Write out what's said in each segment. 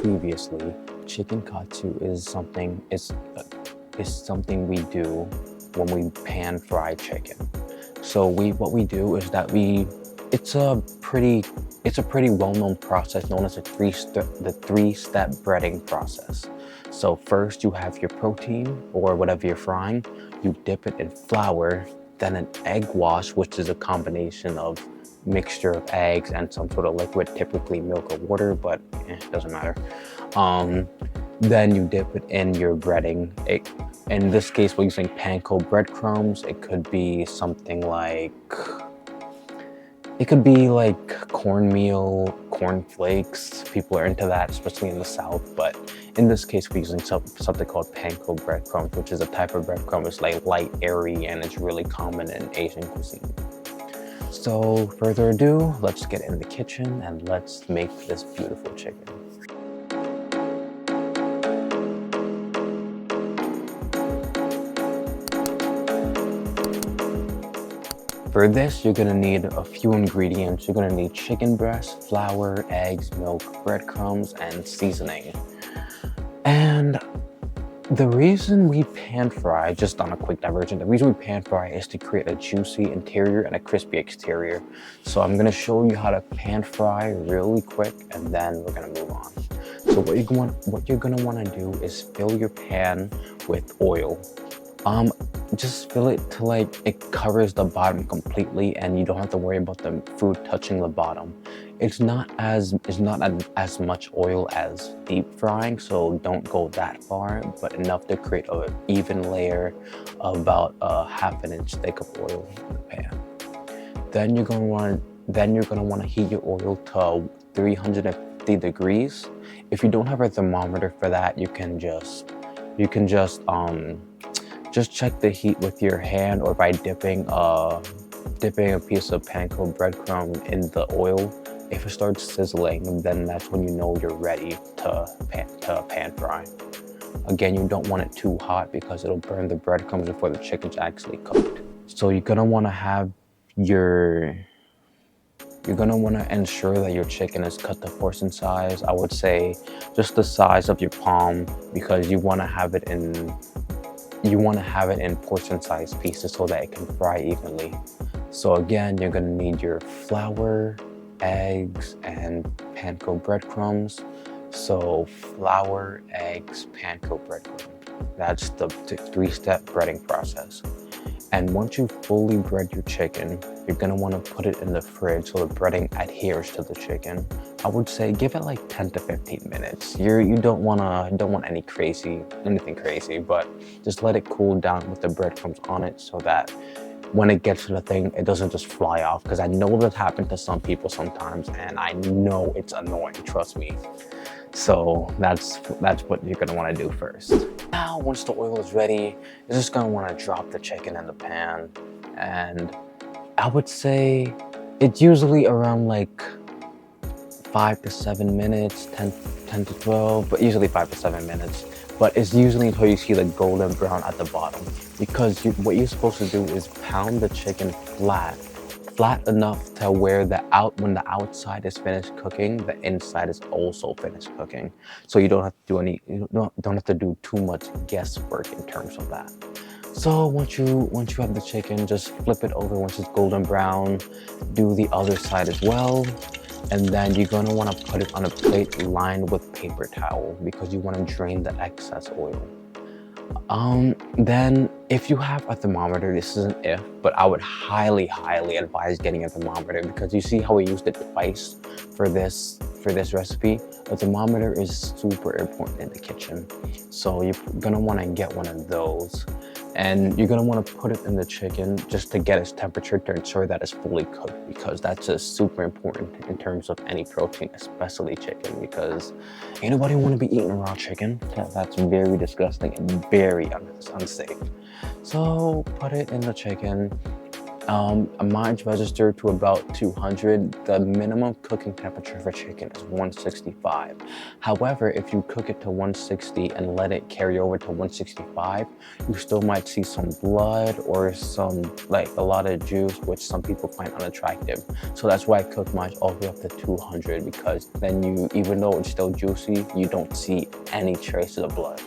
previously, chicken katsu is something we do when we pan fry chicken. So what we do is that it's a pretty it's a pretty well-known process known as the three-step breading process. So first you have your protein or whatever you're frying, you dip it in flour, then an egg wash, which is a combination of mixture of eggs and some sort of liquid, typically milk or water, but doesn't matter. Um, then you dip it in your breading. In this case, we're using panko breadcrumbs. It could be like cornmeal, cornflakes. People are into that, especially in the South. But in this case, we're using something called panko breadcrumbs, which is a type of breadcrumb. It's like light, airy, and it's really common in Asian cuisine. So further ado, let's get in the kitchen and let's make this beautiful chicken. For this, you're gonna need a few ingredients. You're gonna need chicken breast, flour, eggs, milk, breadcrumbs, and seasoning. And the reason we pan fry, just on a quick diversion, the reason we pan fry is to create a juicy interior and a crispy exterior. So I'm gonna show you how to pan fry really quick, and then we're gonna move on. So what you're gonna wanna do is fill your pan with oil. Just fill it till like it covers the bottom completely and you don't have to worry about the food touching the bottom. It's not as much oil as deep frying, so don't go that far, but enough to create an even layer of about a ½ an inch thick of oil in the pan. Then you're gonna want to heat your oil to 350 degrees. If you don't have a thermometer for that, you can just check the heat with your hand or by dipping a piece of panko breadcrumb in the oil. If it starts sizzling, then that's when you know you're ready to pan fry. Again, you don't want it too hot because it'll burn the breadcrumbs before the chicken's actually cooked. So you're gonna want to ensure that your chicken is cut to portion size. I would say just the size of your palm, because you want to have it in portion-sized pieces so that it can fry evenly. So again, you're gonna need your flour, eggs, and panko breadcrumbs. So flour, eggs, panko breadcrumbs. That's the three-step breading process. And once you fully bread your chicken, you're gonna wanna put it in the fridge so the breading adheres to the chicken. I would say give it like 10 to 15 minutes. You don't want anything crazy, but just let it cool down with the breadcrumbs on it so that when it gets to the thing, it doesn't just fly off. Because I know that happened to some people sometimes, and I know it's annoying, trust me. So that's what you're gonna wanna do first. Now, once the oil is ready, you're just gonna wanna drop the chicken in the pan. And I would say it's usually around like 5 to 7 minutes, 10 to 12, but usually 5 to 7 minutes. But it's usually until you see the golden brown at the bottom. Because what you're supposed to do is pound the chicken flat enough to where when the outside is finished cooking, the inside is also finished cooking. So you don't have to do too much guesswork in terms of that. So once you have the chicken, just flip it over once it's golden brown. Do the other side as well. And then you're gonna wanna put it on a plate lined with paper towel because you wanna drain the excess oil. Then if you have a thermometer, this is an if, but I would highly advise getting a thermometer because you see how we used it twice for this recipe. A thermometer is super important in the kitchen. So you're gonna wanna get one of those. And you're gonna wanna put it in the chicken just to get its temperature to ensure that it's fully cooked, because that's just super important in terms of any protein, especially chicken, because ain't nobody wanna be eating raw chicken. That's very disgusting and very unsafe. So put it in the chicken, Mine's registered to about 200. The minimum cooking temperature for chicken is 165. However, if you cook it to 160 and let it carry over to 165, you still might see some blood or some, like a lot of juice, which some people find unattractive. So that's why I cook mine all the way up to 200, because then you, even though it's still juicy, you don't see any traces of blood.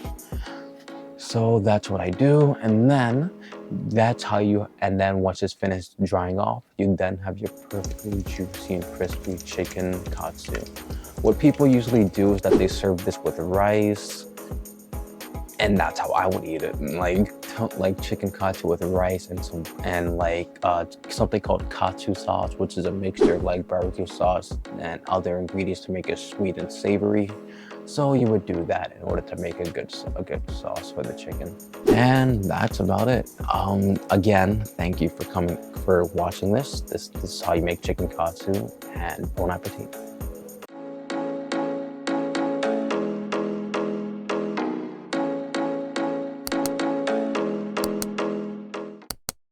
So that's what I do, and then once it's finished drying off, you then have your perfectly juicy and crispy chicken katsu. What people usually do is that they serve this with rice, and that's how I would eat it. Like chicken katsu with rice and something called katsu sauce, which is a mixture of like barbecue sauce and other ingredients to make it sweet and savory. So you would do that in order to make a good sauce for the chicken. And that's about it. Again, thank you for watching this. This is how you make chicken katsu, and bon appetit.